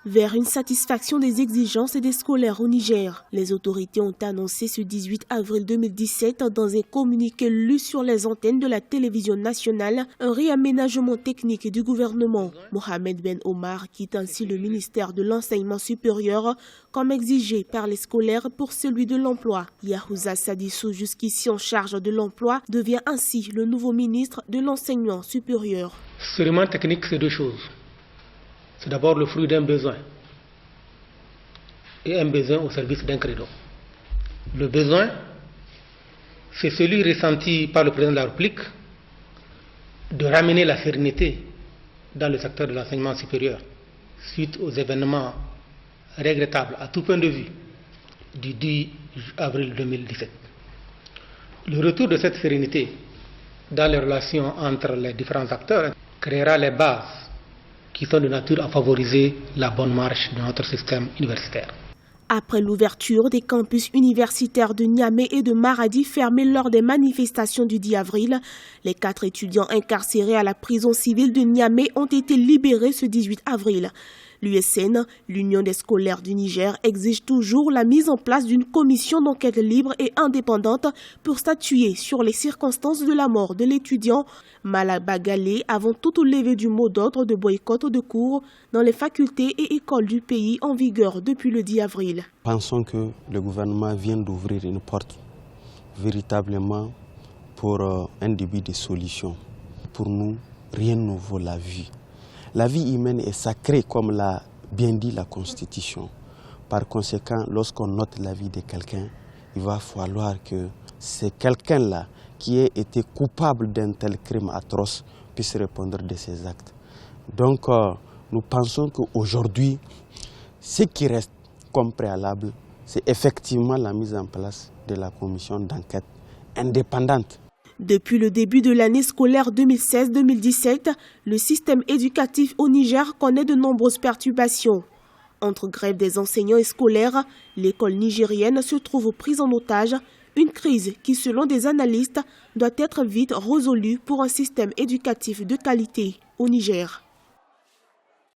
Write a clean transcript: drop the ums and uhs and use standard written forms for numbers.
vers une satisfaction des exigences des scolaires au Niger. Les autorités ont annoncé ce 18 avril 2017 dans un communiqué lu sur les antennes de la télévision nationale un réaménagement technique du gouvernement. Mohamed Ben Omar quitte ainsi le ministère de l'enseignement supérieur comme exigé par les scolaires pour celui de l'emploi. Yahouza Sadissou, jusqu'ici en charge de l'emploi, devient ainsi le nouveau ministre de l'enseignement supérieur. Ce réaménagement technique, c'est deux choses. C'est d'abord le fruit d'un besoin, et un besoin au service d'un credo. Le besoin, c'est celui ressenti par le président de la République de ramener la sérénité dans le secteur de l'enseignement supérieur suite aux événements regrettables à tout point de vue du 10 avril 2017. Le retour de cette sérénité dans les relations entre les différents acteurs créera les bases qui sont de nature à favoriser la bonne marche de notre système universitaire. Après l'ouverture des campus universitaires de Niamey et de Maradi fermés lors des manifestations du 10 avril, les 4 étudiants incarcérés à la prison civile de Niamey ont été libérés ce 18 avril. L'USN, l'Union des scolaires du Niger, exige toujours la mise en place d'une commission d'enquête libre et indépendante pour statuer sur les circonstances de la mort de l'étudiant Malaba Galé avant toute levée du mot d'ordre de boycott de cours dans les facultés et écoles du pays en vigueur depuis le 10 avril. Pensons que le gouvernement vient d'ouvrir une porte véritablement pour un début de solution. Pour nous, rien ne vaut la vie. La vie humaine est sacrée, comme l'a bien dit la Constitution. Par conséquent, lorsqu'on note la vie de quelqu'un, il va falloir que c'est quelqu'un-là qui ait été coupable d'un tel crime atroce puisse répondre de ses actes. Donc, nous pensons qu'aujourd'hui, ce qui reste comme préalable, c'est effectivement la mise en place de la commission d'enquête indépendante. Depuis le début de l'année scolaire 2016-2017, le système éducatif au Niger connaît de nombreuses perturbations. Entre grève des enseignants et scolaires, l'école nigérienne se trouve prise en otage, une crise qui, selon des analystes, doit être vite résolue pour un système éducatif de qualité au Niger.